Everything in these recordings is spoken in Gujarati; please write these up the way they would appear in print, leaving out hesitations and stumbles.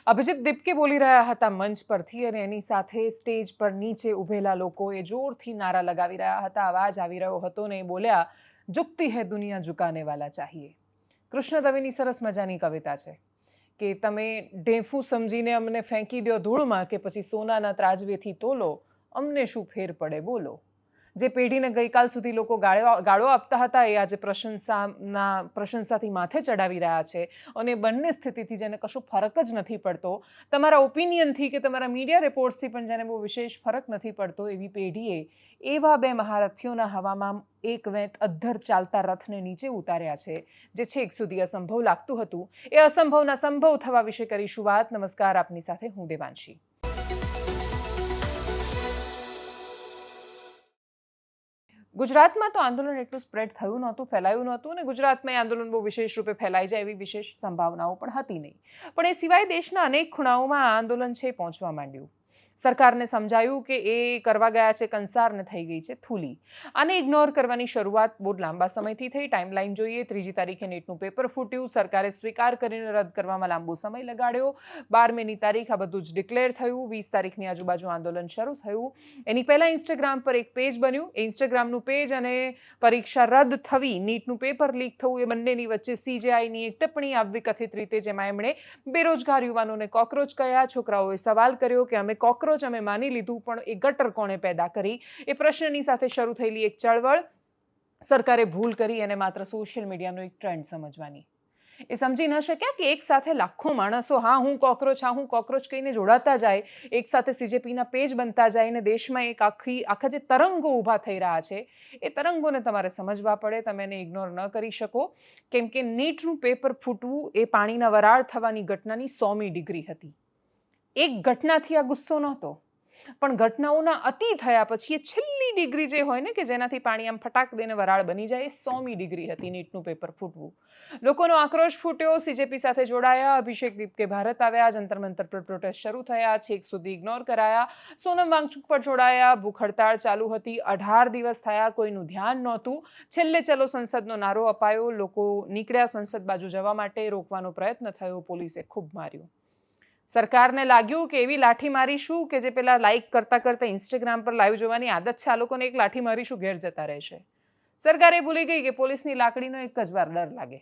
અભિજીત દીપકે બોલી રહ્યા હતા મંચ પરથી અને એની સાથે સ્ટેજ પર નીચે ઊભેલા લોકોએ જોરથી નારા લગાવી રહ્યા હતા. અવાજ આવી રહ્યો હતો ને એ બોલ્યા, ઝુકતી હૈ દુનિયા ઝુકાને વાલા ચાહીએ. કૃષ્ણ દવેની સરસ મજાની કવિતા છે કે તમે ઢેફું સમજીને અમને ફેંકી દો ધૂળમાં કે પછી સોનાના ત્રાજવેથી તોલો, અમને શું ફેર પડે બોલો. જે પેઢીને ગઈકાલ સુધી લોકો ગાળો આપતા હતા એ આજે પ્રશંસાથી માથે ચડાવી રહ્યા છે અને બંને સ્થિતિથી જેને કશું ફરક જ નથી પડતો, તમારા ઓપિનિયનથી કે તમારા મીડિયા રિપોર્ટ્સથી પણ જેને બહુ વિશેષ ફરક નથી પડતો, એવી પેઢીએ એવા બે મહારથીઓના હવામાં એક વેંત અધ્ધર ચાલતા રથને નીચે ઉતાર્યા છે જે છેક સુધી અસંભવ લાગતું હતું. એ અસંભવના સંભવ થવા વિશે કરીશું વાત. નમસ્કાર, આપની સાથે હું દેવાંશી. ગુજરાતમાં તો આંદોલન એટલું સ્પ્રેડ થયું નહોતું, ફેલાયું નહોતું અને ગુજરાતમાં એ આંદોલન બહુ વિશેષ રૂપે ફેલાઈ જાય એવી વિશેષ સંભાવનાઓ પણ હતી નહીં. પણ એ સિવાય દેશના અનેક ખૂણાઓમાં આ આંદોલન છે પહોંચવા માંડ્યું. સરકારને સમજાયું કે એ કરવા ગયા છે કંસાર ને થઈ ગઈ છે થૂલી. આને ઇગ્નોર કરવાની શરૂઆત બહુ લાંબા સમયથી થઈ. ટાઈમલાઈન જોઈએ, 3જી તારીખે નેટનું પેપર ફૂટ્યું, સરકારે સ્વીકાર કરીને રદ કરવામાં લાંબો સમય લગાડ્યો. 12મીની તારીખ આ બધું જ ડિક્લેર થયું. 20 તારીખની આજુબાજુ આંદોલન શરૂ થયું. એની પહેલાં ઇન્સ્ટાગ્રામ પર એક પેજ બન્યું. એ ઇન્સ્ટાગ્રામનું પેજ અને પરીક્ષા રદ થવી, નીટનું પેપર લીક થવું, એ બંનેની વચ્ચે CJIની એક ટિપ્પણી આવવી કથિત રીતે, જેમાં એમણે બેરોજગાર યુવાનોને કોકરોચ કહ્યા. છોકરાઓએ સવાલ કર્યો કે અમે કોકરોચ અમે માની લીધું, પણ એ ગટર કોણે પેદા કરી? એ પ્રશ્નની સાથે શરૂ થયેલી એક ચળવળ. સરકારે ભૂલ કરી અને માત્ર સોશિયલ મીડિયાનો એક ટ્રેન્ડ સમજવાની. એ સમજી ન શક્યા કે એક સાથે લાખો માણસો હા હું કોકરોચ કહીને જોડાતા જાય, એક સાથે CJPના પેજ બનતા જાય અને દેશમાં એક આખા જે તરંગો ઊભા થઈ રહ્યા છે એ તરંગોને તમારે સમજવા પડે. તમે એને ઇગ્નોર ન કરી શકો, કેમ કે નીટનું પેપર ફૂટવું એ પાણીના વરાળ થવાની ઘટનાની 100મી ડિગ્રી હતી. એક ઘટનાથી આ ગુસ્સો નહોતો, પણ ઘટનાઓના અતિ થયા પછી એ છેલ્લી ડિગ્રી જે હોય ને કે જેનાથી પાણી આમ ફટાક દઈને વરાળ બની જાય, એ 100મી ડિગ્રી હતી નીટનું પેપર ફૂટવું. લોકોનો આક્રોશ ફૂટ્યો, CJP સાથે જોડાયા, અભિષેક દીપકે ભારત આવ્યા, જંતર મંતર પર પ્રોટેસ્ટ શરૂ થયા, છેક સુધી ઇગ્નોર કરાયા, સોનમ વાંગચુક પર જોડાયા, ભૂખ હડતાળ ચાલુ હતી, 18 દિવસ થયા, કોઈનું ધ્યાન નહોતું. છેલ્લે ચલો સંસદનો નારો અપાયો, લોકો નીકળ્યા સંસદ બાજુ જવા માટે, રોકવાનો પ્રયત્ન થયો, પોલીસે ખૂબ માર્યું. સરકારને લાગ્યું કે એવી લાઠી મારીશું કે જે પેલા લાઈક કરતા ઇન્સ્ટાગ્રામ પર લાઈવ જોવાની આદત છે, આ લોકોને એક લાઠી મારીશું ઘેર જતા રહેશે. સરકારે ભૂલી ગઈ કે પોલીસની લાકડીનો એક જ વાર ડર લાગે.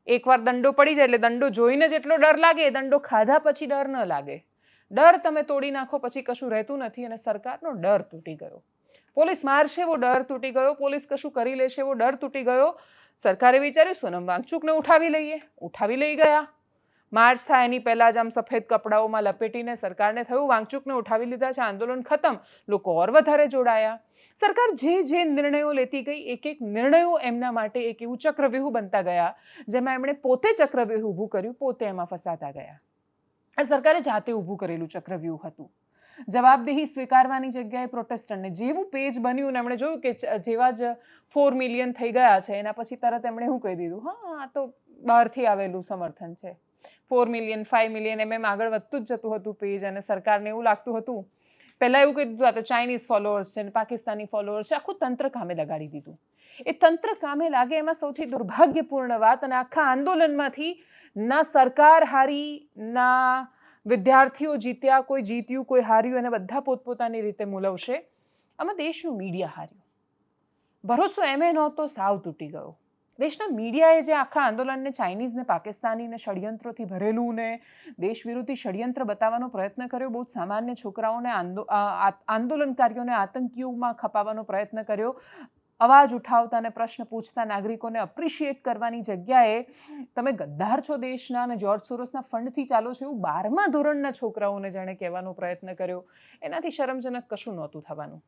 એકવાર દંડો પડી જાય એટલે દંડો જોઈને જેટલો ડર લાગે, દંડો ખાધા પછી ડર ન લાગે. ડર તમે તોડી નાખો પછી કશું રહેતું નથી અને સરકારનો ડર તૂટી ગયો. પોલીસ મારશે એવો ડર તૂટી ગયો, પોલીસ કશું કરી લેશે એવો ડર તૂટી ગયો. સરકારે વિચાર્યું સોનમ વાંગચુકને ઉઠાવી લઈએ, ઉઠાવી લઈ ગયા. માર્ચ થાય એની પહેલાં જ આમ સફેદ કપડાઓમાં લપેટીને સરકારને થયું વાંગચુકને ઉઠાવી લીધા છે, આંદોલન ખતમ. લોકો ઓર વધારે જોડાયા. સરકાર જે નિર્ણયો લેતી ગઈ, એક એક નિર્ણયો એમના માટે એક એવું ચક્રવ્યૂહ બનતા ગયા જેમાં એમણે પોતે ચક્રવ્યૂહ ઊભું કર્યું, પોતે એમાં ફસાતા ગયા. આ સરકારે જાતે ઊભું કરેલું ચક્રવ્યૂહ હતું. જવાબદેહી સ્વીકારવાની જગ્યાએ પ્રોટેસ્ટરને જેવું પેજ બન્યું ને એમણે જોયું કે જેવા જ 4 મિલિયન થઈ ગયા છે, એના પછી તરત એમણે શું કહી દીધું, હા આ તો બહારથી આવેલું સમર્થન છે. 4 મિલિયન 5 મિલિયન એમ આગળ વધતું જ જતું હતું પેજ અને સરકારને એવું લાગતું હતું, પહેલાં એવું કહી દીધું આ તો ચાઇનીઝ ફોલોઅર્સ છે, પાકિસ્તાની ફોલોઅર્સ છે, આખું તંત્ર કામે લગાડી દીધું. એ તંત્ર કામે લાગે એમાં સૌથી દુર્ભાગ્યપૂર્ણ વાત, અને આખા આંદોલનમાંથી ના સરકાર હારી, ના વિદ્યાર્થીઓ જીત્યા, કોઈ જીત્યું કોઈ હાર્યું, અને બધા પોતપોતાની રીતે મૂલવશે. આમાં દેશનું મીડિયા હાર્યું. ભરોસો એમે નહોતો, સાવ તૂટી ગયો. દેશના મીડિયાએ જે આખા આંદોલનને ચાઇનીઝ ને પાકિસ્તાની ને ષડયંત્રોથી ભરેલું ને દેશ વિરોધી ષડયંત્ર બતાવવાનો પ્રયત્ન કર્યો, બહુ સામાન્ય છોકરાઓને આંદોલનકારીઓને આતંકીઓમાં ખપાવવાનો પ્રયત્ન કર્યો, અવાજ ઉઠાવતા અને પ્રશ્ન પૂછતા નાગરિકોને અપ્રિશિએટ કરવાની જગ્યાએ તમે ગદ્દાર છો દેશના અને જ્યોર્જ સોરોસના ફંડથી ચાલો છો એવું 12મા ધોરણના છોકરાઓને જાણે કહેવાનો પ્રયત્ન કર્યો. એનાથી શરમજનક કશું નહોતું થવાનું.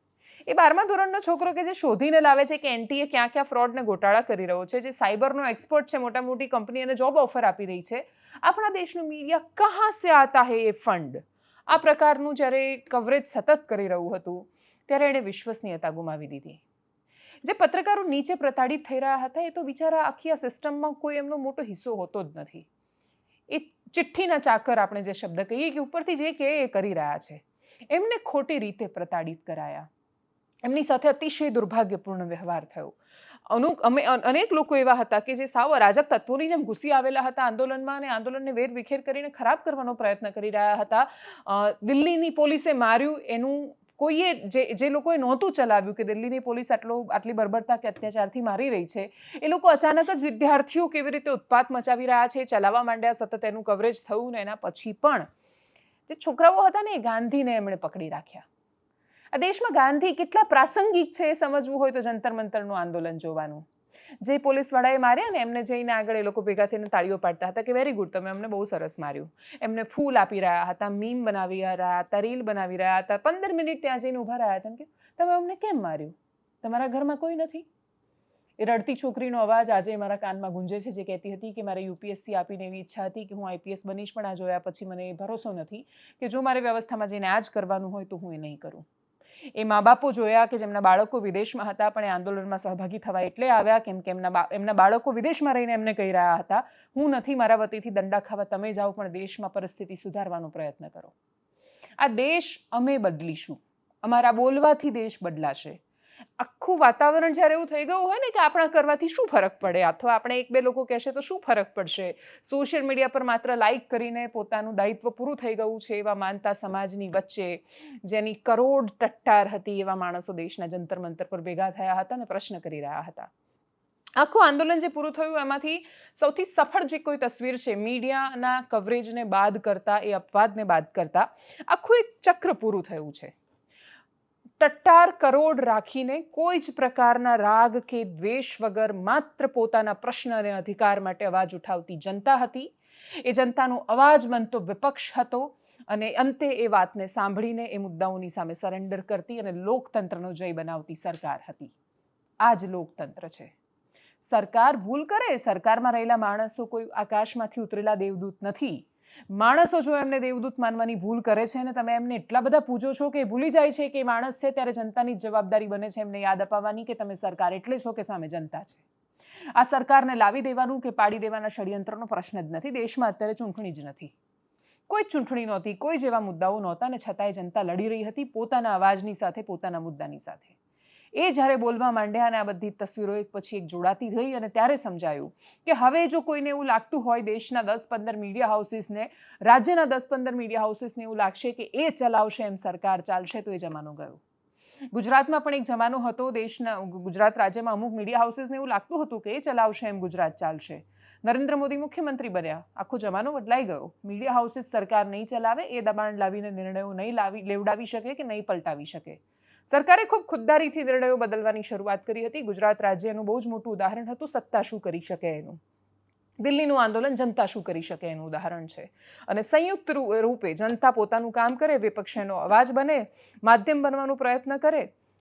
એ 12મા ધોરણનો છોકરો કે જે શોધીને લાવે છે કે એનટીએ ક્યાં ક્યાં ફ્રોડ ને ગોટાળા કરી રહ્યો છે, જે સાયબરનો એક્સપર્ટ છે, મોટા મોટી કંપની એને જોબ ઓફર આપી રહી છે, આપણા દેશનું મીડિયા કહાં સે આતા હે એ ફંડ, આ પ્રકારનું જ્યારે કવરેજ સતત કરી રહ્યું હતું ત્યારે એણે વિશ્વસનીયતા ગુમાવી દીધી. જે પત્રકારો નીચે પ્રતાડિત થઈ રહ્યા હતા એ તો બિચારા આખી આ સિસ્ટમમાં કોઈ એમનો મોટો હિસ્સો હોતો જ નથી. એ ચિઠ્ઠીના ચાકર આપણે જે શબ્દ કહીએ કે ઉપરથી જે કે એ કરી રહ્યા છે, એમને ખોટી રીતે પ્રતાડિત કરાયા. એમની સાથે અતિશય દુર્ભાગ્યપૂર્ણ વ્યવહાર થયો. અનેક લોકો એવા હતા કે જે સાવ અરાજક તત્વોની જેમ ઘૂસી આવેલા હતા આંદોલનમાં અને આંદોલનને વેરવિખેર કરીને ખરાબ કરવાનો પ્રયત્ન કરી રહ્યા હતા. દિલ્હીની પોલીસે માર્યું એનું કોઈએ જે લોકોએ નહોતું ચલાવ્યું કે દિલ્હીની પોલીસ આટલી બર્બરતા કે અત્યાચારથી મારી રહી છે, એ લોકો અચાનક જ વિદ્યાર્થીઓ કેવી રીતે ઉત્પાત મચાવી રહ્યા છે ચલાવવા માંડ્યા. સતત એનું કવરેજ થયું ને એના પછી પણ જે છોકરાઓ હતા ને એ ગાંધીને એમણે પકડી રાખ્યા. આ દેશમાં ગાંધી કેટલા પ્રાસંગિક છે એ સમજવું હોય તો જંતર મંતરનું આંદોલન જોવાનું. જે પોલીસવાળાએ માર્યા ને એમને જઈને આગળ એ લોકો ભેગા થઈને તાળીઓ પાડતા હતા કે વેરી ગુડ, તમે અમને બહુ સરસ માર્યું. એમને ફૂલ આપી રહ્યા હતા, મીમ બનાવી રહ્યા હતા, રીલ બનાવી રહ્યા હતા. 15 મિનિટ ત્યાં જઈને ઊભા રહ્યા હતા કે તમે અમને કેમ માર્યું? તમારા ઘરમાં કોઈ નથી? એ રડતી છોકરીનો અવાજ આજે મારા કાનમાં ગુંજે છે, જે કહેતી હતી કે મારે યુપીએસસી આપીને એવી ઈચ્છા હતી કે હું આઈપીએસ બનીશ, પણ આ જોયા પછી મને ભરોસો નથી કે જો મારે વ્યવસ્થામાં જઈને આ જ કરવાનું હોય તો હું એ નહીં કરું. એ મા બાપો જોયા કે જેમના બાળકો વિદેશમાં હતા પણ એ આંદોલનમાં સહભાગી થવા એટલે આવ્યા કેમ કે એમના બાળકો વિદેશમાં રહીને એમને કહી રહ્યા હતા હું નથી મારા વતીથી દંડા ખાવા, તમે જાઓ પણ દેશમાં પરિસ્થિતિ સુધારવાનો પ્રયત્ન કરો. આ દેશ અમે બદલીશું, અમારા બોલવાથી દેશ બદલાશે. આખું વાતાવરણ જ્યારે એવું થઈ ગયું હોય ને કે આપણા કરવાથી શું ફરક પડે, અથવા આપણે એક બે લોકો કહેશે તો શું ફરક પડશે, સોશિયલ મીડિયા પર માત્ર લાઇક કરીને પોતાનું દાયિત્વ પૂરું થઈ ગયું છે એવા માનતા સમાજની વચ્ચે જેની કરોડ ટટ્ટાર હતી એવા માણસો દેશના જંતર મંતર પર ભેગા થયા હતા અને પ્રશ્ન કરી રહ્યા હતા. આખું આંદોલન જે પૂરું થયું એમાંથી સૌથી સફળ જે કોઈ તસવીર છે મીડિયાના કવરેજને બાદ કરતા, એ અપવાદને બાદ કરતા આખું એક ચક્ર પૂરું થયું છે. ટટ્ટાર કરોડ રાખીને કોઈ જ પ્રકારના રાગ કે દ્વેષ વગર માત્ર પોતાના પ્રશ્ન અને અધિકાર માટે અવાજ ઉઠાવતી જનતા હતી. એ જનતાનો અવાજ બનતો વિપક્ષ હતો અને અંતે એ વાતને સાંભળીને એ મુદ્દાઓની સામે સરેન્ડર કરતી અને લોકતંત્રનો જય બનાવતી સરકાર હતી. આ જ લોકતંત્ર છે. સરકાર ભૂલ કરે, સરકારમાં રહેલા માણસો કોઈ આકાશમાંથી ઉતરેલા દેવદૂત નથી. માણસો જો એમને દેવદૂત માનવાની ભૂલ કરે છે ને તમે એમને એટલા બધા પૂજો છો કે ભૂલી જાય છે કે માણસ છે, ત્યારે જનતાની જ જવાબદારી બને છે એમને યાદ અપાવવાની કે તમે સરકાર એટલે છો કે સામે જનતા છે. આ સરકારને લાવી દેવાનું કે પાડી દેવાના ષડયંત્રનો પ્રશ્ન જ નથી. દેશમાં અત્યારે ચૂંટણી જ નથી, કોઈ જ ચૂંટણી નહોતી, કોઈ જેવા મુદ્દાઓ નહોતા ને છતાંય જનતા લડી રહી હતી પોતાના અવાજની સાથે, પોતાના મુદ્દાની સાથે. એ જ્યારે બોલવા માંડ્યા અને આ બધી તસવીરો એક પછી એક જોડાતી થઈ અને ત્યારે સમજાયું કે હવે જો કોઈને એવું લાગતું હોય દેશના 10-15 મીડિયા હાઉસીસને, રાજ્યના 10-15 મીડિયા હાઉસીસને એવું લાગશે કે એ ચલાવશે એમ સરકાર ચાલશે તો એ જમાનો ગયો. ગુજરાતમાં પણ એક જમાનો હતો, ગુજરાત રાજ્યમાં અમુક મીડિયા હાઉસીસને એવું લાગતું હતું કે એ ચલાવશે એમ ગુજરાત ચાલશે. નરેન્દ્ર મોદી મુખ્યમંત્રી બન્યા, આખો જમાનો બદલાઈ ગયો. મીડિયા હાઉસીસ સરકાર નહીં ચલાવે, એ દબાણ લાવીને નિર્ણયો નહીં લેવડાવી શકે કે નહીં પલટાવી શકે. સરકારે ખૂબ ખુદદારીથી નિર્ણયો બદલવાની શરૂઆત કરી હતી. ગુજરાત રાજ્યનું બહુ જ મોટું ઉદાહરણ હતું સત્તા શું કરી શકે એનું. દિલ્હીનું આંદોલન જનતા શું કરી શકે એનું ઉદાહરણ છે. અને સંયુક્ત રૂપે જનતા પોતાનું કામ કરે, વિપક્ષ એનો અવાજ બને, માધ્યમ બનવાનો પ્રયત્ન કરે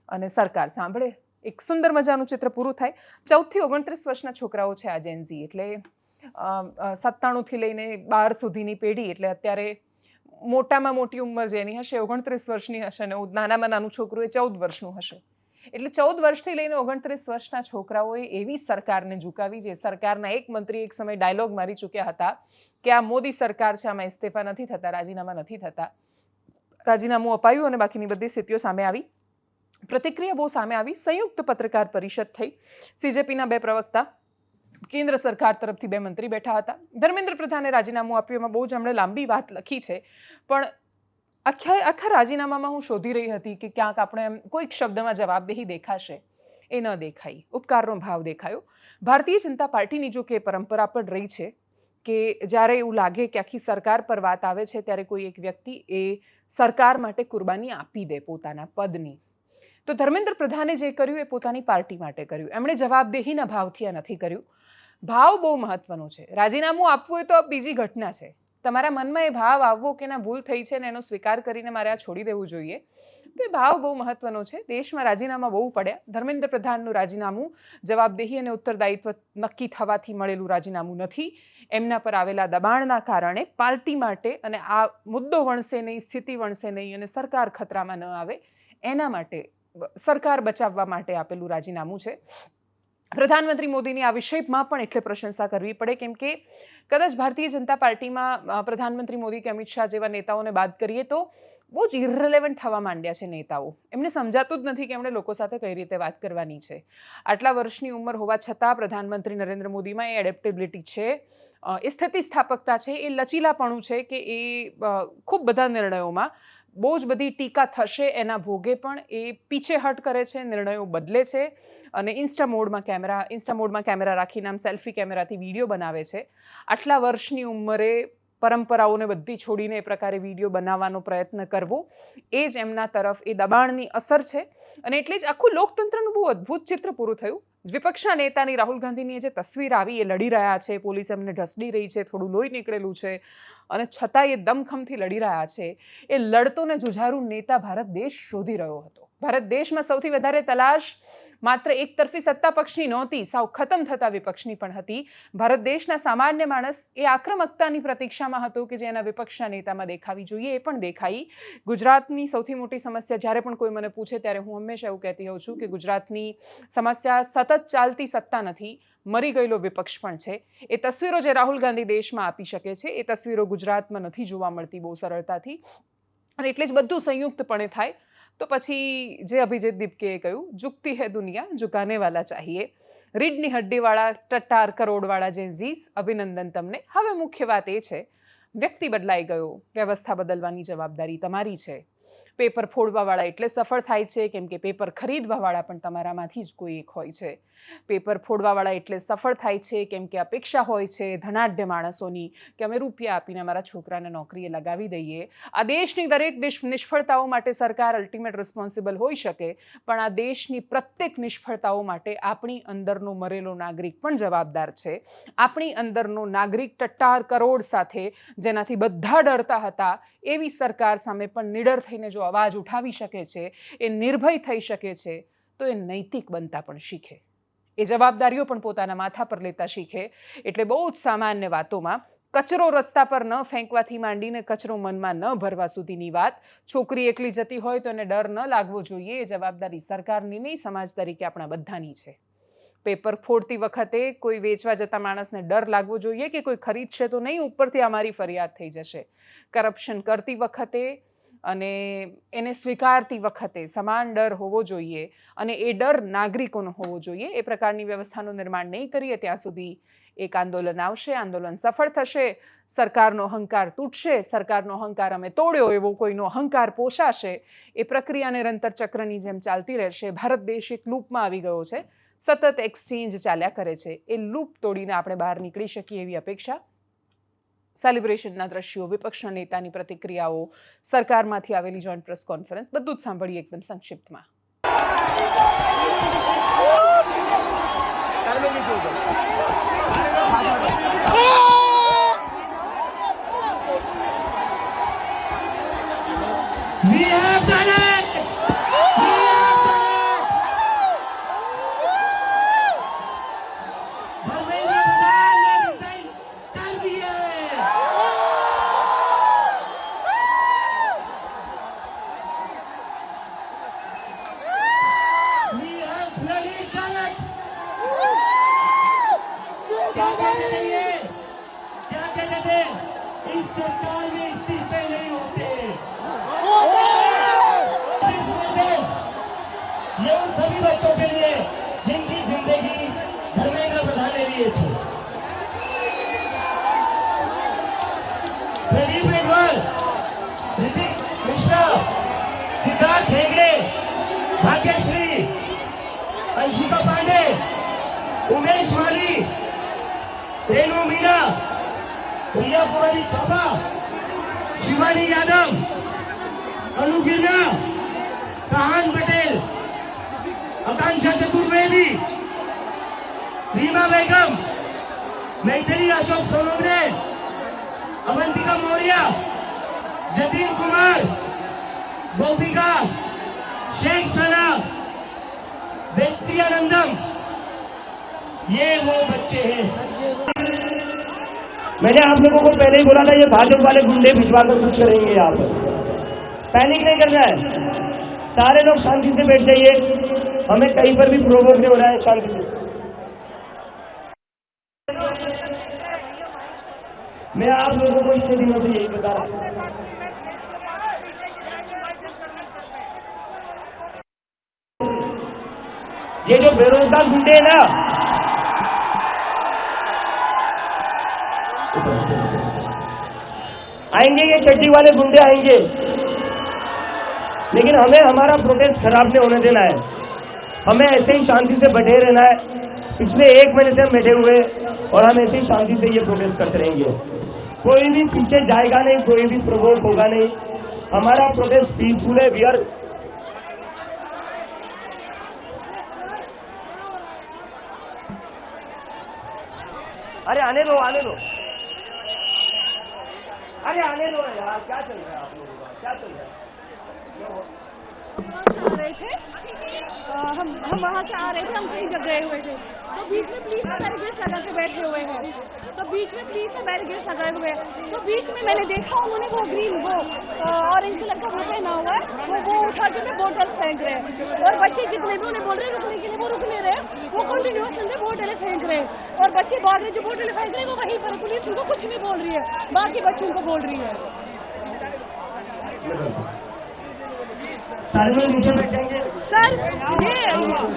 અને સરકાર સાંભળે. એક સુંદર મજાનું ચિત્ર પૂરું થાય. 14 થી 29 વર્ષના છોકરાઓ છે આ જેન ઝી, એટલે 97 થી લઈને 12 સુધીની પેઢી. એટલે અત્યારે મોટામાં મોટી ઉંમર જેની હશે 29 વર્ષની હશે અને નાનામાં નાનું છોકરું એ 14 વર્ષનું હશે. એટલે 14 વર્ષથી લઈને 29 વર્ષના છોકરાઓએ એવી સરકારને ઝુકાવી, જે સરકારના એક મંત્રી એક સમય ડાયલોગ મારી ચૂક્યા હતા કે આ મોદી સરકાર છે, આમાં ઇસ્તીફા નથી થતા, રાજીનામા નથી થતા. રાજીનામું અપાયું અને બાકીની બધી સ્થિતિઓ સામે આવી. પ્રતિક્રિયા બહુ સામે આવી. સંયુક્ત પત્રકાર પરિષદ થઈ. સીજેપીના 2 પ્રવક્તા, કેન્દ્ર સરકાર તરફથી 2 મંત્રી બેઠા હતા. ધર્મેન્દ્ર પ્રધાને રાજીનામું આપ્યું. એમાં બહુ જ હમણાં લાંબી વાત લખી છે, પણ આખા રાજીનામામાં હું શોધી રહી હતી કે ક્યાંક આપણે એમ કોઈક શબ્દમાં જવાબદેહી દેખાશે, એ ન દેખાઈ. ઉપકારનો ભાવ દેખાયો. ભારતીય જનતા પાર્ટીની જો કે પરંપરા પણ રહી છે કે જ્યારે એવું લાગે કે આખી સરકાર પર વાત આવે છે ત્યારે કોઈ એક વ્યક્તિ એ સરકાર માટે કુરબાની આપી દે પોતાના પદની. તો ધર્મેન્દ્ર પ્રધાને જે કર્યું એ પોતાની પાર્ટી માટે કર્યું. એમણે જવાબદેહીના ભાવથી આ નથી કર્યું. ભાવ બહુ મહત્વનો છે. રાજીનામું આપવું હોય તો બીજી ઘટના છે. તમારા મનમાં એ ભાવ આવવો કે ના ભૂલ થઈ છે ને એનો સ્વીકાર કરીને મારે આ છોડી દેવું જોઈએ, તો એ ભાવ બહુ મહત્વનો છે. દેશમાં રાજીનામા બહુ પડ્યા. ધર્મેન્દ્ર પ્રધાનનું રાજીનામું જવાબદેહી અને ઉત્તરદાયિત્વ નક્કી થવાથી મળેલું રાજીનામું નથી. એમના પર આવેલા દબાણના કારણે પાર્ટી માટે અને આ મુદ્દો વણસે નહીં, સ્થિતિ વણસે નહીં અને સરકાર ખતરામાં ન આવે એના માટે, સરકાર બચાવવા માટે આપેલું રાજીનામું છે. પ્રધાનમંત્રી મોદીની આ વિષયમાં પણ એટલે પ્રશંસા કરવી પડે, કેમ કે કદાચ ભારતીય જનતા પાર્ટીમાં પ્રધાનમંત્રી મોદી કે અમિત શાહ જેવા નેતાઓને બાદ કરીએ તો બહુ જ ઇરરિલેવન્ટ થવા માંડ્યા છે નેતાઓ. એમને સમજાતું જ નથી કે એમણે લોકો સાથે કઈ રીતે વાત કરવાની છે. આટલા વર્ષની ઉંમર હોવા છતાં પ્રધાનમંત્રી નરેન્દ્ર મોદીમાં એ એડેપ્ટેબિલિટી છે, એ સ્થિતિસ્થાપકતા છે, એ લચીલાપણું છે કે એ ખૂબ બધા નિર્ણયોમાં બહુ જ બધી ટીકા થશે એના ભોગે પણ એ પીછેહટ કરે છે, નિર્ણયો બદલે છે અને ઇન્સ્ટા મોડમાં કેમેરા રાખીને આમ સેલ્ફી કેમેરાથી વિડીયો બનાવે છે. આટલા વર્ષની ઉંમરે પરંપરાઓને બધી છોડીને એ પ્રકારે વિડીયો બનાવવાનો પ્રયત્ન કરવો એ જ એમના તરફ એ દબાણની અસર છે. અને એટલે જ આખું લોકતંત્રનું બહુ અદ્ભુત ચિત્ર પૂરું થયું. વિપક્ષના નેતાની રાહુલ ગાંધીની જે તસવીર આવી, એ લડી રહ્યા છે, પોલીસ એમને ઢસડી રહી છે, થોડું લોહી નીકળેલું છે અને છતાં એ દમખમથી લડી રહ્યા છે. એ લડતો ને જુઝારૂ નેતા ભારત દેશ શોધી રહ્યો હતો. ભારત દેશમાં સૌથી વધારે તલાશ માત્ર એક તરફી સત્તા પક્ષની નહોતી, સાવ ખતમ થતા વિપક્ષની પણ હતી. ભારત દેશના સામાન્ય માણસ એ આક્રમકતાની પ્રતીક્ષામાં હતો કે જે એના વિપક્ષના નેતામાં દેખાવી જોઈએ, એ પણ દેખાઈ. ગુજરાતની સૌથી મોટી સમસ્યા જ્યારે પણ કોઈ મને પૂછે ત્યારે હું હંમેશા એવું કહેતી હોઉં છું કે ગુજરાતની સમસ્યા સતત ચાલતી સત્તા નથી, મરી ગયેલો વિપક્ષ પણ છે. એ તસવીરો જે રાહુલ ગાંધી દેશમાં આપી શકે છે એ તસવીરો ગુજરાતમાં નથી જોવા મળતી બહુ સરળતાથી. અને એટલે જ બધું સંયુક્તપણે થાય તો પછી જે અભિજીત દીપકેએ કહ્યું, ઝુકતી હૈ દુનિયા ઝુકાને વાલા ચાહીએ. રીડની હડ્ડીવાળા ટટ્ટાર કરોડવાળા જે ઝીસ, અભિનંદન તમને. હવે મુખ્ય વાત એ છે, વ્યક્તિ બદલાઈ ગયો, વ્યવસ્થા બદલવાની જવાબદારી તમારી છે. પેપર ફોડવાવાળા એટલે સફળ થાય છે કેમ કે પેપર ખરીદવાવાળા પણ તમારામાંથી જ કોઈ એક હોય છે. પેપર ફોડવાવાળા એટલે સફળ થાય છે કેમ કે અપેક્ષા હોય છે ધનાઢ્ય માણસોની કે અમે રૂપિયા આપીને અમારા છોકરાને નોકરીએ લગાવી દઈએ. આ દેશની દરેક નિષ્ફળતાઓ માટે સરકાર અલ્ટિમેટ રિસ્પોન્સિબલ હોઈ શકે, પણ આ દેશની પ્રત્યેક નિષ્ફળતાઓ માટે આપણી અંદરનો મરેલો નાગરિક પણ જવાબદાર છે. આપણી અંદરનો નાગરિક ટટ્ટાર કરોડ સાથે જેનાથી બધા ડરતા હતા એવી સરકાર સામે પણ નિડર થઈને જો અવાજ ઉઠાવી શકે છે, એ નિર્ભય થઈ શકે છે, તો એ નૈતિક બનતા પણ શીખે, એ જવાબદારીઓ પણ પોતાના માથા પર લેતા શીખે. એટલે બહુ જ સામાન્ય વાતોમાં કચરો રસ્તા પર ન ફેંકવાથી માંડીને કચરો મનમાં ન ભરવા સુધીની વાત. છોકરી એકલી જતી હોય તો એને ડર ન લાગવો જોઈએ, એ જવાબદારી સરકારની નહીં, સમાજ તરીકે આપણા બધાની છે. પેપર ફોડતી વખતે કોઈ વેચવા જતા માણસને ડર લાગવો જોઈએ કે કોઈ ખરીદશે તો નહીં, ઉપરથી અમારી ફરિયાદ થઈ જશે. કરપ્શન કરતી વખતે અને એને સ્વીકારતી વખતે સમાન ડર હોવો જોઈએ અને એ ડર નાગરિકોનો હોવો જોઈએ. એ પ્રકારની વ્યવસ્થાનું નિર્માણ નહીં કરીએ ત્યાં સુધી એક આંદોલન આવશે, આંદોલન સફળ થશે, સરકારનો અહંકાર તૂટશે, સરકારનો અહંકાર અમે તોડ્યો એવો કોઈનો અહંકાર પોષાશે. એ પ્રક્રિયા નિરંતર ચક્રની જેમ ચાલતી રહેશે. ભારત દેશ એક લૂપમાં આવી ગયો છે, સતત એક્સચેન્જ ચાલ્યા કરે છે. એ લૂપ તોડીને આપણે બહાર નીકળી શકીએ એવી અપેક્ષા. સેલિબ્રેશનના દ્રશ્યો, વિપક્ષના નેતાની પ્રતિક્રિયાઓ, સરકારમાંથી આવેલી જોઈન્ટ પ્રેસ કોન્ફરન્સ, બધું જ સાંભળીએ એકદમ સંક્ષિપ્તમાં. इस सरकार में इस्तीफे नहीं होते। ये उन सभी बच्चों के लिए जिनकी जिंदगी धर्मेंद्र प्रधान ने लिए थे। प्रदीप मेघवाल, ऋतिक मिश्रा, सिद्धार्थ हेगड़े, भाग्यश्री, अंशिका पांडे, उमेश माली, रेणु मीणा, प्रिया कुमारी थापा, शिवानी यादव, अनु गिरना, कहान पटेल, आकांक्षा चतुर्वेदी, रीमा बेगम, मैथिली अशोक सोनवणे, अवंतिका मौर्य, जतीन कुमार, गोपिका, शेख सना, व्यक्तियानंदम, ये वो बच्चे हैं। मैंने आप लोगों को पहले ही बोला था, ये भाजपा वाले गुंडे भिजवा कर कुछ करेंगे। यहाँ पर पैनिक नहीं करना है, सारे लोग शांति से बैठ जाइए। हमें कहीं पर भी प्रोवोक नहीं हो रहा है, शांति से मैं आप लोगों को इतने दिनों से यही बता रहा हूँ। ये जो बेरोजगार गुंडे हैं ना, आएंगे, ये चड्डी वाले गुंडे आएंगे, लेकिन हमें हमारा प्रोटेस्ट खराब नहीं होने देना है। हमें ऐसे ही शांति से बैठे रहना है। पिछले 1 महीने से हम बैठे हुए और हम ऐसे ही शांति से ये प्रोटेस्ट करते रहेंगे। कोई भी पीछे जाएगा नहीं, कोई भी प्रोवोक होगा नहीं। हमारा प्रोटेस्ट पीसफुल है। वी आर अरे आने दो, आने दो, अरे आने दो यार, क्या चल रहा है आप लोगों का, क्या चल रहा है? रहे थे हम वहाँ से आ रहे थे, हम कहीं जगह गए हुए थे, तो बीच में पुलिस में बैरिकेड्स लगा के बैठे हुए हैं, तो बीच में पुलिस में बैरिकेड्स लगाए हुए हैं, तो बीच में मैंने देखा उन्होंने वो ग्रीन वो ऑरेंज कलर का वो पहना हुआ है, वो उठा के बोतल फेंक रहे हैं, और बच्चे जितने भी उन्हें बोल रहे हैं रुकने के लिए वो रुक नहीं रहे, वो कंटिन्यूअस बोतलें फेंक रहे हैं, और बच्चे भाग रहे जो बोतलें फेंक रहे हैं वो वहीं पर पुलिस उनको कुछ नहीं बोल रही है, बाकी बच्चों को बोल रही है। सर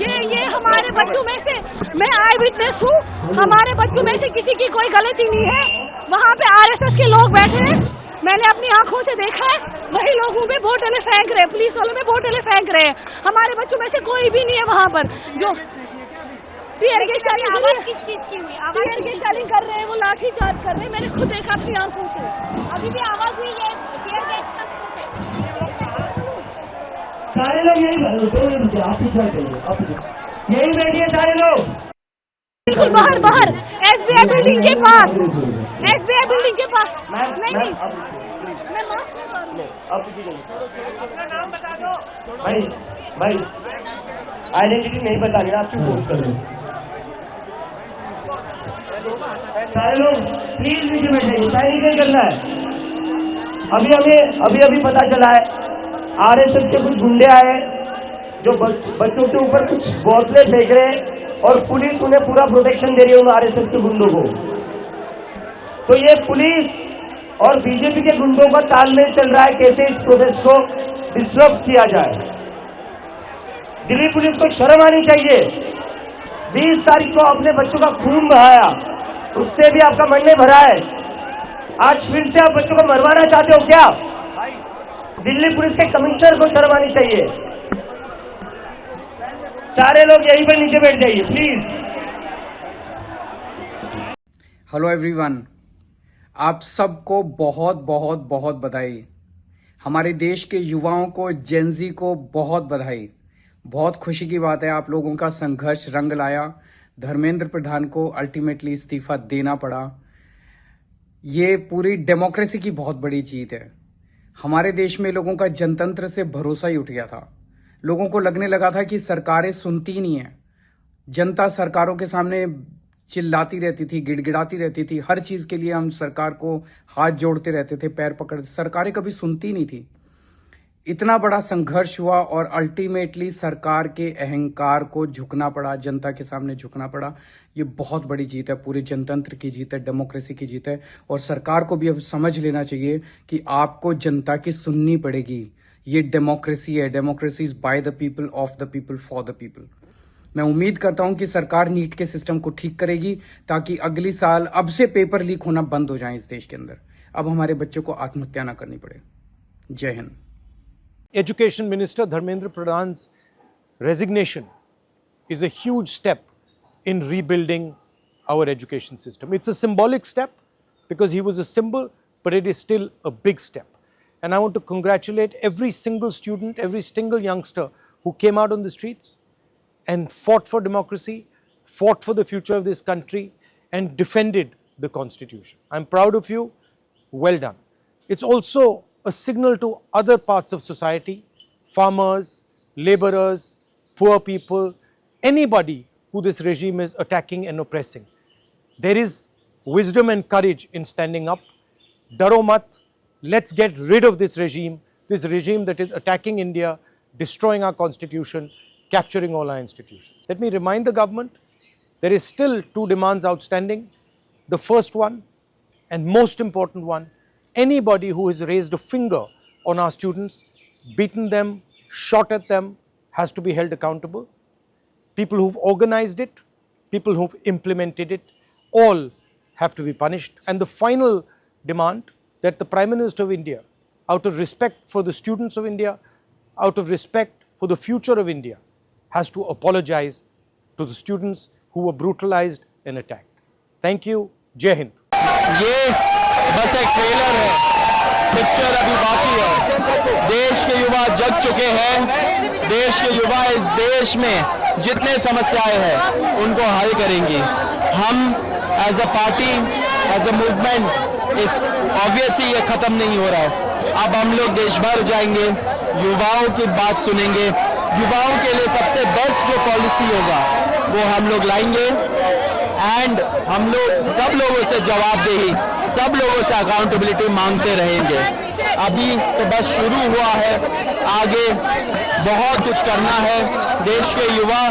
ये हमारे बच्चों में से, मैं आई विटनेस हूँ, हमारे बच्चों में से किसी की कोई गलती नहीं है। वहाँ पे आरएसएस के लोग बैठे हैं, मैंने अपनी आंखों से देखा है, वही लोगों में बोतलें फेंक रहे हैं, पुलिस वालों में बोतलें फेंक रहे हैं। हमारे बच्चों में से कोई भी नहीं है वहाँ पर जो टीयर गैस चालिंग कर रहे हैं, वो लाठी चार्ज कर रहे हैं, मैंने खुद देखा अपनी आंखों से। अभी भी आवाज हुई है टीयर गैस। सारे लोग यही यही बैठिए सारे लोग। बाहर बाहर एसबीआई बिल्डिंग के पास, एसबीआई बिल्डिंग के पास। नहीं मैं नाम बता दो भाई आइडेंटिटी नहीं बतानी, आप क्यों फोर्स कर रहे हो? सारे लोग प्लीज नीचे बैठे, साइन नहीं करना है। अभी पता चला है आरएसएस के कुछ गुंडे आए जो बच्चों के ऊपर कुछ बोतलें फेंक रहे हैं और पुलिस उन्हें पूरा प्रोटेक्शन दे रही है उन आरएसएस के गुंडों को। तो ये पुलिस और बीजेपी के गुंडों का तालमेल चल रहा है कैसे इस प्रोटेस्ट को डिस्टर्ब किया जाए। दिल्ली पुलिस को शर्म आनी चाहिए। 20 तारीख को अपने बच्चों का खून बहाया, उससे भी आपका मन नहीं भरा है। आज फिर से आप बच्चों को मरवाना चाहते हो क्या? दिल्ली पुलिस के कमिश्नर को शर्म आनी चाहिए। सारे लोग यहीं पर नीचे बैठ जाइए प्लीज। हेलो एवरीवन, आप सबको बहुत बहुत बहुत बधाई। हमारे देश के युवाओं को, जेनजी को बहुत बधाई। बहुत खुशी की बात है, आप लोगों का संघर्ष रंग लाया। धर्मेंद्र प्रधान को अल्टीमेटली इस्तीफा देना पड़ा। ये पूरी डेमोक्रेसी की बहुत बड़ी जीत है। हमारे देश में लोगों का जनतंत्र से भरोसा ही उठ गया था। लोगों को लगने लगा था कि सरकारें सुनती नहीं है। जनता सरकारों के सामने चिल्लाती रहती थी, गिड़गिड़ाती रहती थी। हर चीज के लिए हम सरकार को हाथ जोड़ते रहते थे, पैर पकड़ते। सरकारें कभी सुनती नहीं थी। इतना बड़ा संघर्ष हुआ और अल्टीमेटली सरकार के अहंकार को झुकना पड़ा, जनता के सामने झुकना पड़ा। ये बहुत बड़ी जीत है, पूरे जनतंत्र की जीत है, डेमोक्रेसी की जीत है। और सरकार को भी अब समझ लेना चाहिए कि आपको जनता की सुननी पड़ेगी। ये डेमोक्रेसी है, democracy is by the people, of the people, for the people. मैं उम्मीद करता हूं कि सरकार नीट के सिस्टम को ठीक करेगी ताकि अगली साल अब से पेपर लीक होना बंद हो जाए इस देश के अंदर। अब हमारे बच्चों को आत्महत्या ना करनी पड़े। जय Hind. Education Minister Dharmendra Pradhan's resignation is a huge step in rebuilding our education system. It's a symbolic step because he was a symbol, but it is still a big step. And I want to congratulate every single student, every single youngster who came out on the streets and fought for democracy, fought for the future of this country, and defended the Constitution. I'm proud of you. Well done. It's also a signal to other parts of society, farmers, laborers, poor people, anybody who this regime is attacking and oppressing. There is wisdom and courage in standing up. Daro mat, let's get rid of this regime that is attacking India, destroying our constitution, capturing all our institutions. Let me remind the government, there is still 2 demands outstanding. The first one, And most important one, anybody who has raised a finger on our students, beaten them, shot at them, has to be held accountable. People who've organized it, people who've implemented it, all have to be punished. And the final demand that the Prime Minister of India, out of respect for the students of India, out of respect for the future of India, has to apologize to the students who were brutalized and attacked. Thank you. Jai Hind. ये बस एक ट्रेलर है, पिक्चर अभी बाकी है। देश के युवा जग चुके हैं, देश के युवा इस देश में जितने समस्याएं हैं उनको हल करेंगे। हम as a party, as a movement, इस ऑब्वियसली ये खत्म नहीं हो रहा है। अब हम लोग देश भर जाएंगे, युवाओं की बात सुनेंगे, युवाओं के लिए सबसे बेस्ट जो पॉलिसी होगा वो हम लोग लाएंगे एंड हम लोग सब लोगों से जवाबदेही, सब लोगों से अकाउंटेबिलिटी मांगते रहेंगे। अभी तो बस शुरू हुआ है, आगे बहुत कुछ करना है। देश के युवा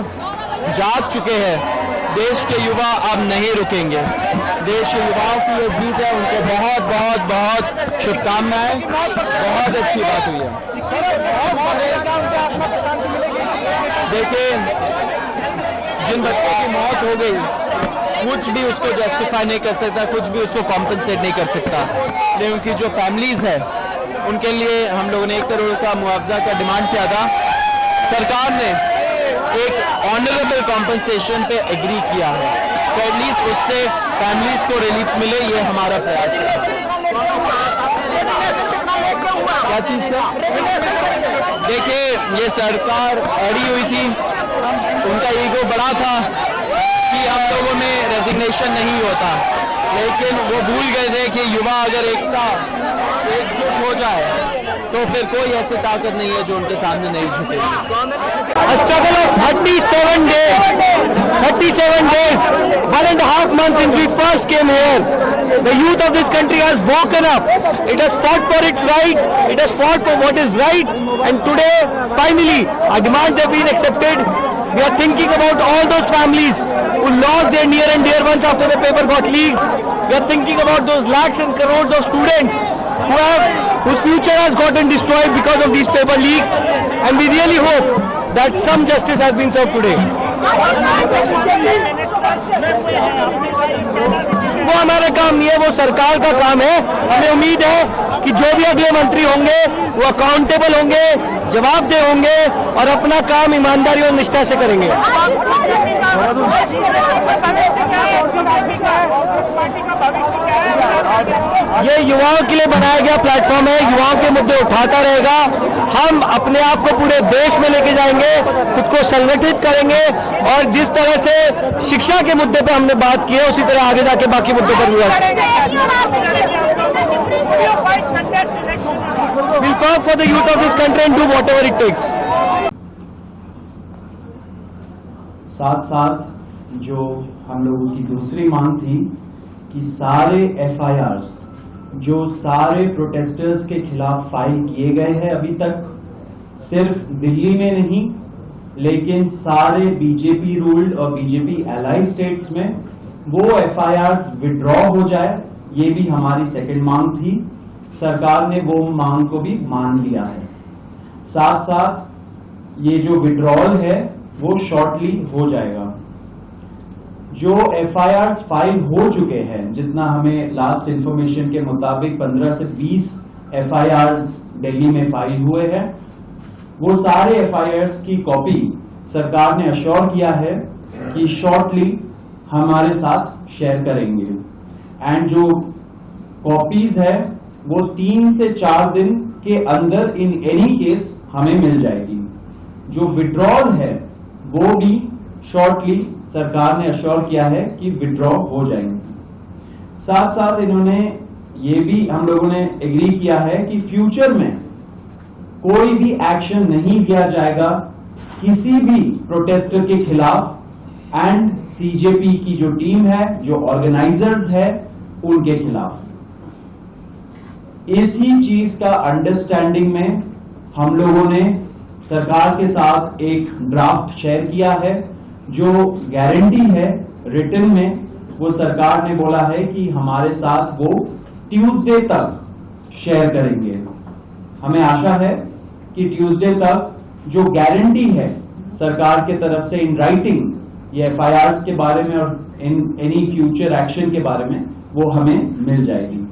जाग चुके हैं, देश के युवा अब नहीं रुकेंगे। देश के युवाओं की ये जीत है, उनको बहुत बहुत बहुत शुभकामनाएं। बहुत अच्छी बात हुई है। देखिए, जिन बच्चों की मौत हो गई, कुछ भी उसको जस्टिफाई नहीं कर सकता, कुछ भी उसको कॉम्पनसेट नहीं कर सकता, लेकिन उनकी जो फैमिलीज है उनके लिए हम लोगों ने 1 करोड़ का मुआवजा का डिमांड किया था। सरकार ने एक ऑनरेबल कॉम्पनसेशन पे एग्री किया है, तो एटलीस्ट उससे फैमिलीज को रिलीफ मिले, ये हमारा प्रयास है। क्या चीज का? देखिए, ये सरकार अड़ी हुई थी, उनका ईगो बड़ा था कि हम लोगों में रेजिग्नेशन नहीं होता, लेकिन वो भूल गए थे कि युवा अगर एकजुट हो जाए तो फिर कोई ऐसी ताकत नहीं है जो उनके सामने नहीं झुकेगी। A struggle of 37 days, 1.5 months since we first came here. The youth of this country has woken up. It has fought for its right. It has fought for what is right. And today, finally, our demands have been accepted. We are thinking about all those families who lost their near and dear ones after the paper got leaked. We are thinking about those lakhs and crores of students whose future has gotten destroyed because of these paper leaks, and we really hope that some justice has been served today. वो हमारा काम नहीं है, वो सरकार का काम है। हमें उम्मीद है कि जो भी अगले मंत्री होंगे वो अकाउंटेबल होंगे, जवाबदेह होंगे और अपना काम ईमानदारी और निष्ठा से करेंगे। ये युवाओं के लिए बनाया गया प्लेटफॉर्म है, युवाओं के मुद्दे उठाता रहेगा। हम अपने आप को पूरे देश में लेके जाएंगे, खुद को संगठित करेंगे और जिस तरह से शिक्षा के मुद्दे पर हमने बात की है उसी तरह आगे जाके बाकी मुद्दों पर भी we'll work for the youth of this country and do whatever it takes. साथ साथ जो हम लोगों की दूसरी मांग थी कि सारे FIRs जो सारे प्रोटेस्टर्स के खिलाफ फाइल किए गए हैं अभी तक, सिर्फ दिल्ली में नहीं लेकिन सारे बीजेपी रूल्ड और बीजेपी एलाइड स्टेट्स में वो FIRs विड्रॉ हो जाए, ये भी हमारी सेकंड मांग थी। सरकार ने वो मांग को भी मान लिया है। साथ साथ ये जो विड्रॉल है वो शॉर्टली हो जाएगा। जो FIRs फाइल हो चुके हैं, जितना हमें लास्ट इंफॉर्मेशन के मुताबिक 15 से 20 FIRs दिल्ली में फाइल हुए हैं, वो सारे FIRs की कॉपी सरकार ने अश्योर किया है कि शॉर्टली हमारे साथ शेयर करेंगे। एंड जो कॉपीज है वो 3 से 4 दिन के अंदर इन एनी केस हमें मिल जाएगी। जो विड्रॉल है वो भी शॉर्टली सरकार ने अश्योर किया है कि विड्रॉ हो जाएंगे। साथ साथ इन्होंने ये भी हम लोगों ने एग्री किया है कि फ्यूचर में कोई भी एक्शन नहीं लिया जाएगा किसी भी प्रोटेस्टर के खिलाफ एंड CJP की जो टीम है, जो ऑर्गेनाइजर्स है, उनके खिलाफ। इसी चीज का अंडरस्टैंडिंग में हम लोगों ने सरकार के साथ एक ड्राफ्ट शेयर किया है जो गारंटी है रिटन में वो सरकार ने बोला है कि हमारे साथ वो ट्यूसडे तक शेयर करेंगे। हमें आशा है कि ट्यूसडे तक जो गारंटी है सरकार के तरफ से इन राइटिंग ये FIRs के बारे में और इन एनी फ्यूचर एक्शन के बारे में वो हमें मिल जाएगी।